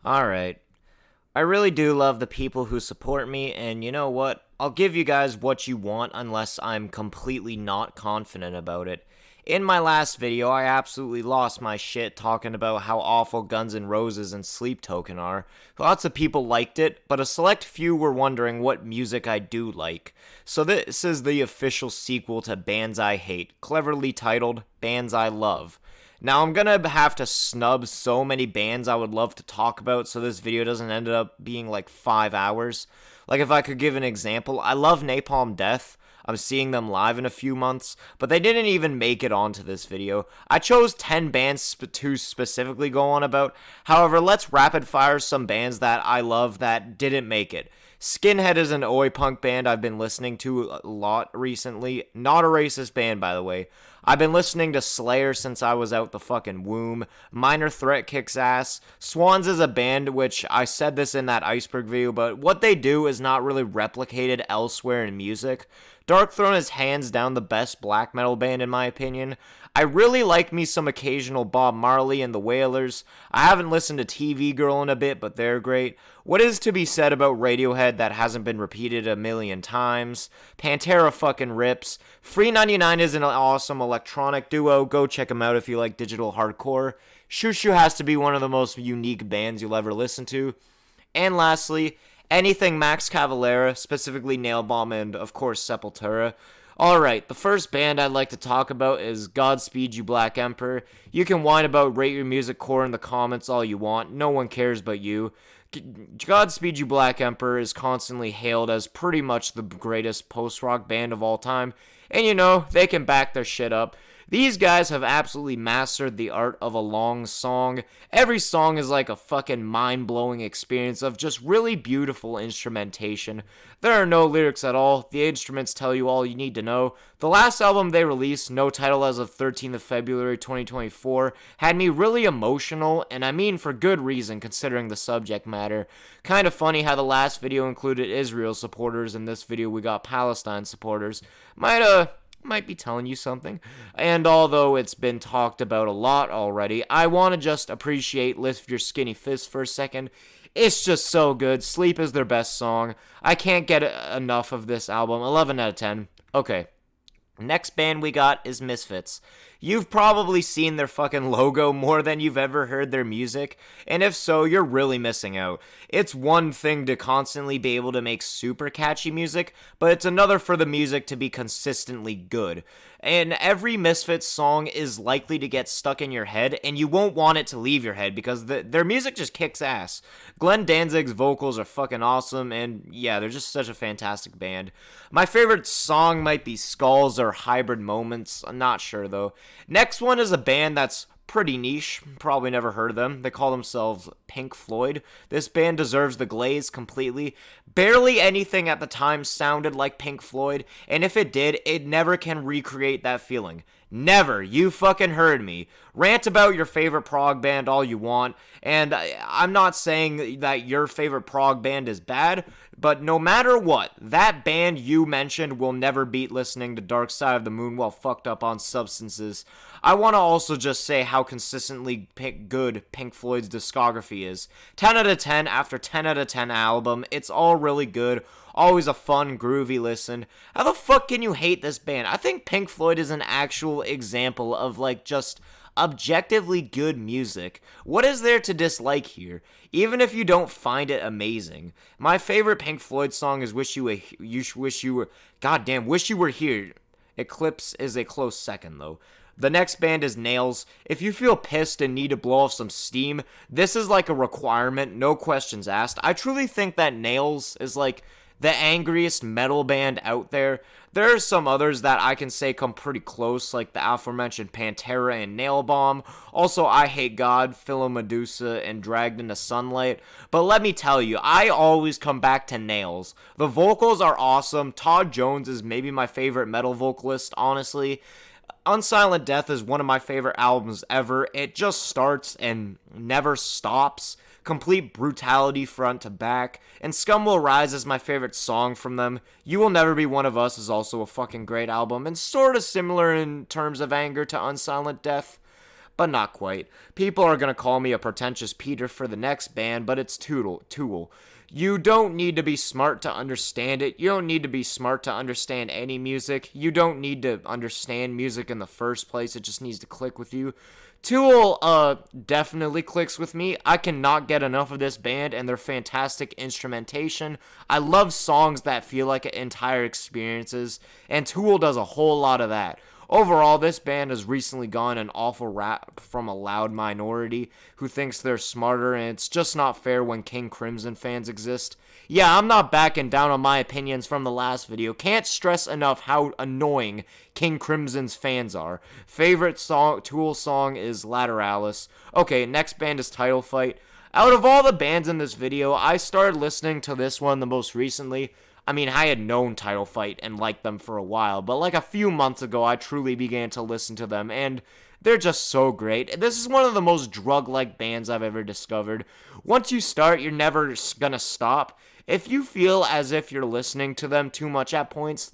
Alright. I really do love the people who support me, and you know what? I'll give you guys what you want unless I'm completely not confident about it. In my last video, I absolutely lost my shit talking about how awful Guns N' Roses and Sleep Token are. Lots of people liked it, but a select few were wondering what music I do like. So this is the official sequel to Bands I Hate, cleverly titled Bands I Love. Now, I'm gonna have to snub so many bands I would love to talk about so this video doesn't end up being like 5 hours. Like, if I could give an example, I love Napalm Death. I'm seeing them live in a few months, but they didn't even make it onto this video. I chose 10 bands to specifically go on about. However, let's rapid fire some bands that I love that didn't make it. Skinhead is an oi punk band I've been listening to a lot recently. Not a racist band, by the way. I've been listening to Slayer since I was out the fucking womb. Minor Threat kicks ass. Swans is a band which I said this in that Iceberg video, but what they do is not really replicated elsewhere in music. Darkthrone is hands down the best black metal band in my opinion. I really like me some occasional Bob Marley and the Wailers. I haven't listened to TV Girl in a bit, but they're great. What is to be said about Radiohead that hasn't been repeated a million times? Pantera fucking rips. Free 99 is an awesome electronic duo. Go check them out if you like digital hardcore. Shushu has to be one of the most unique bands you'll ever listen to. And lastly, anything Max Cavalera, specifically Nailbomb and, of course, Sepultura. Alright, the first band I'd like to talk about is Godspeed You Black Emperor. You can whine about Rate Your Music Core in the comments all you want. No one cares but you. Godspeed You Black Emperor is constantly hailed as pretty much the greatest post-rock band of all time. And you know, they can back their shit up. These guys have absolutely mastered the art of a long song. Every song is like a fucking mind-blowing experience of just really beautiful instrumentation. There are no lyrics at all. The instruments tell you all you need to know. The last album they released, no title as of 13th of February 2024, had me really emotional, and I mean for good reason considering the subject matter. Kind of funny how the last video included Israel supporters and this video we got Palestine supporters. Might be telling you something. And although it's been talked about a lot already, I want to just lift your skinny fist for a second. It's just so good. Sleep is their best song. I can't get enough of this album. 11 out of 10. Okay. Next band we got is Misfits. You've probably seen their fucking logo more than you've ever heard their music, and if so, you're really missing out. It's one thing to constantly be able to make super catchy music, but it's another for the music to be consistently good. And every Misfits song is likely to get stuck in your head, and you won't want it to leave your head because their music just kicks ass. Glenn Danzig's vocals are fucking awesome, and yeah, they're just such a fantastic band. My favorite song might be Skulls or Hybrid Moments, I'm not sure though. Next one is a band that's pretty niche. Probably never heard of them. They call themselves Pink Floyd. This band deserves the glaze completely. Barely anything at the time sounded like Pink Floyd, and if it did, it never can recreate that feeling. Never. You fucking heard me. Rant about your favorite prog band all you want, and I'm not saying that your favorite prog band is bad, but no matter what, that band you mentioned will never beat listening to Dark Side of the Moon while fucked up on substances. I want to also just say how consistently good Pink Floyd's discography is. 10 out of 10 after 10 out of 10 album. It's all really good. Always a fun, groovy listen. How the fuck can you hate this band? I think Pink Floyd is an actual example of like just objectively good music. What is there to dislike here? Even if you don't find it amazing. My favorite Pink Floyd song is Wish You Were Goddamn, Wish You Were Here. Eclipse is a close second though. The next band is Nails. If you feel pissed and need to blow off some steam, this is like a requirement, no questions asked. I truly think that Nails is like the angriest metal band out there. There are some others that I can say come pretty close, like the aforementioned Pantera and Nailbomb. Also, I Hate God, Philomedusa, and Dragged into Sunlight. But let me tell you, I always come back to Nails. The vocals are awesome. Todd Jones is maybe my favorite metal vocalist, honestly. Unsilent Death is one of my favorite albums ever. It just starts and never stops. Complete brutality front to back. And Scum Will Rise is my favorite song from them. You Will Never Be One of Us is also a fucking great album and sort of similar in terms of anger to Unsilent Death. but not quite. People are gonna call me a pretentious Peter for the next band, but it's Tool. You don't need to be smart to understand it. You don't need to be smart to understand any music. You don't need to understand music in the first place. It just needs to click with you. Tool definitely clicks with me. I cannot get enough of this band and their fantastic instrumentation. I love songs that feel like entire experiences, and Tool does a whole lot of that. Overall, this band has recently gone an awful rap from a loud minority who thinks they're smarter, and it's just not fair when King Crimson fans exist. Yeah, I'm not backing down on my opinions from the last video. Can't stress enough how annoying King Crimson's fans are. Favorite Tool song is Lateralis. Okay, next band is Title Fight. Out of all the bands in this video, I started listening to this one the most recently. I mean, I had known Title Fight and liked them for a while, but like a few months ago, I truly began to listen to them, and they're just so great. This is one of the most drug-like bands I've ever discovered. Once you start, you're never gonna stop. If you feel as if you're listening to them too much at points,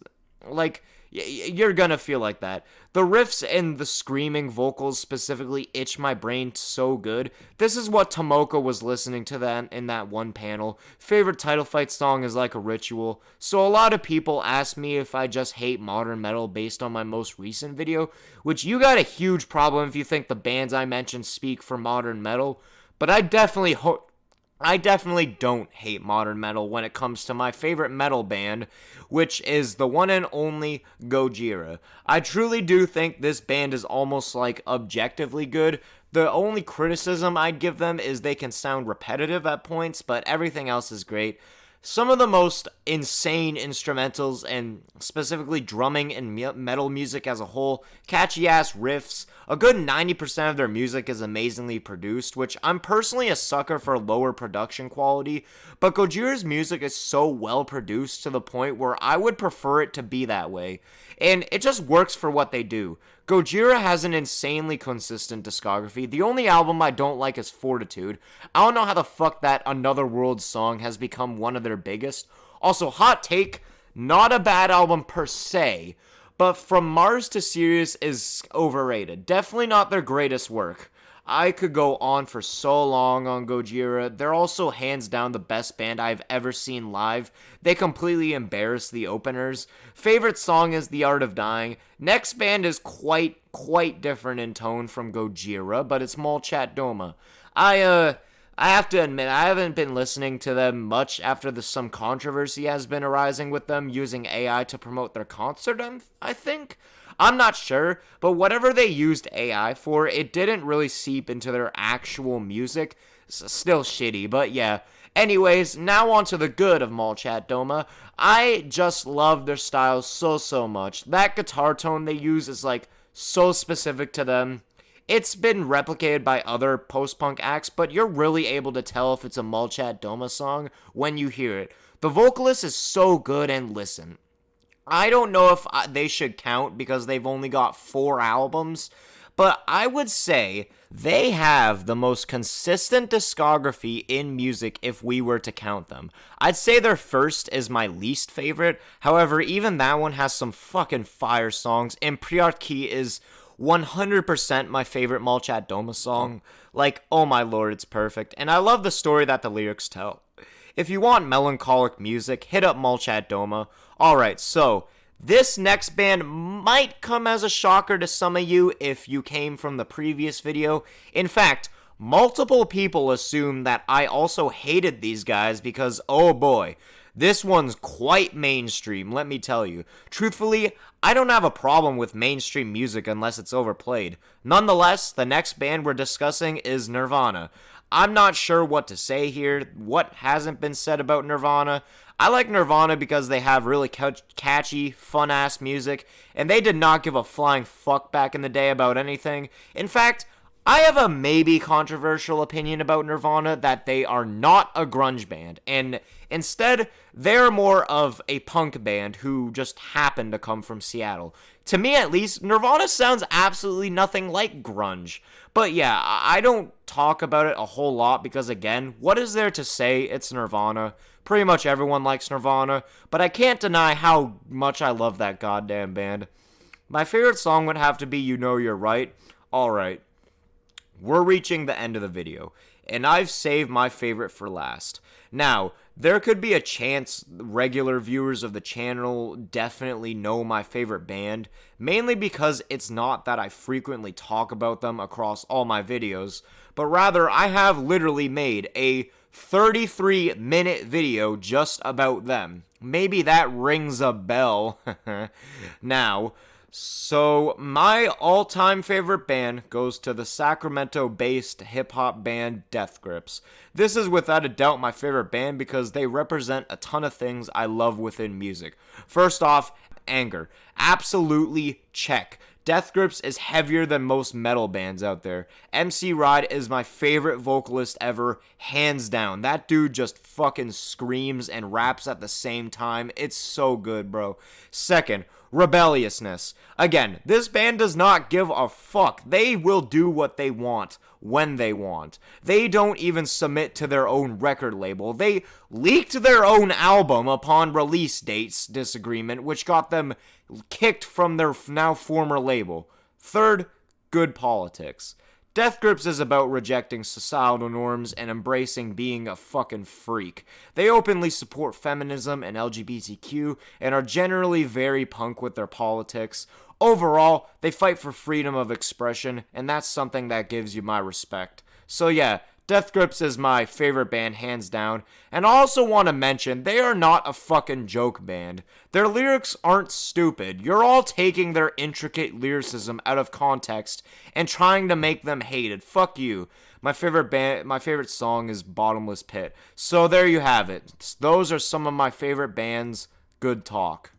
like, you're gonna feel like that. The riffs and the screaming vocals specifically itch my brain so good. This is what Tomoko was listening to then in that one panel. Favorite Title Fight song is Like a Ritual. So a lot of people ask me if I just hate modern metal based on my most recent video, which you got a huge problem if you think the bands I mentioned speak for modern metal, but I definitely don't hate modern metal when it comes to my favorite metal band, which is the one and only Gojira. I truly do think this band is almost like objectively good. The only criticism I'd give them is they can sound repetitive at points, but everything else is great. Some of the most insane instrumentals, and specifically drumming and metal music as a whole, catchy-ass riffs. A good 90% of their music is amazingly produced, which I'm personally a sucker for lower production quality, but Gojira's music is so well produced to the point where I would prefer it to be that way, and it just works for what they do. Gojira has an insanely consistent discography. The only album I don't like is Fortitude. I don't know how the fuck that Another World song has become one of their biggest. Also, hot take, not a bad album per se, but From Mars to Sirius is overrated. Definitely not their greatest work. I could go on for so long on Gojira. They're also hands down the best band I've ever seen live. They completely embarrass the openers. Favorite song is The Art of Dying. Next band is quite different in tone from Gojira, but it's Molchat Doma. I have to admit, I haven't been listening to them much after some controversy has been arising with them using AI to promote their concert, I think. I'm not sure, but whatever they used AI for, it didn't really seep into their actual music. Still shitty, but yeah. Anyways, now on to the good of Molchat Doma. I just love their style so much. That guitar tone they use is like so specific to them. It's been replicated by other post-punk acts, but you're really able to tell if it's a Molchat Doma song when you hear it. The vocalist is so good, and listen, I don't know if they should count because they've only got 4 albums, but I would say they have the most consistent discography in music if we were to count them. I'd say their first is my least favorite. However, even that one has some fucking fire songs, and Priarchy is 100% my favorite Molchat Doma song. Like, oh my lord, it's perfect. And I love the story that the lyrics tell. If you want melancholic music, hit up Molchat Doma. Alright, so this next band might come as a shocker to some of you if you came from the previous video. In fact, multiple people assume that I also hated these guys because, oh boy, this one's quite mainstream, let me tell you. Truthfully, I don't have a problem with mainstream music unless it's overplayed. Nonetheless, the next band we're discussing is Nirvana. I'm not sure what to say here, what hasn't been said about Nirvana. I like Nirvana because they have really catchy, fun-ass music, and they did not give a flying fuck back in the day about anything. In fact, I have a maybe controversial opinion about Nirvana that they are not a grunge band, and instead, they're more of a punk band who just happened to come from Seattle. To me, at least, Nirvana sounds absolutely nothing like grunge. But yeah, I don't talk about it a whole lot because, again, what is there to say? It's Nirvana. Pretty much everyone likes Nirvana, but I can't deny how much I love that goddamn band. My favorite song would have to be You Know You're Right. Alright. we're reaching the end of the video, and I've saved my favorite for last. Now, there could be a chance regular viewers of the channel definitely know my favorite band, mainly because it's not that I frequently talk about them across all my videos, but rather I have literally made a 33-minute video just about them. Maybe that rings a bell. Now, so my all-time favorite band goes to the Sacramento-based hip-hop band Death Grips. This is without a doubt my favorite band because they represent a ton of things I love within music. First off, anger. Absolutely check. Death Grips is heavier than most metal bands out there. MC Ride is my favorite vocalist ever, hands down. That dude just fucking screams and raps at the same time. It's so good, bro. Second, rebelliousness. Again, this band does not give a fuck. They will do what they want when they want. They don't even submit to their own record label. They leaked their own album upon release dates disagreement, which got them kicked from their now former label. Third, good politics. Death Grips is about rejecting societal norms and embracing being a fucking freak. They openly support feminism and LGBTQ and are generally very punk with their politics. Overall, they fight for freedom of expression, and that's something that gives you my respect. So yeah, Death Grips is my favorite band, hands down. And I also want to mention, they are not a fucking joke band. Their lyrics aren't stupid. You're all taking their intricate lyricism out of context and trying to make them hated. Fuck you. My favorite song is Bottomless Pit. So there you have it. Those are some of my favorite bands. Good talk.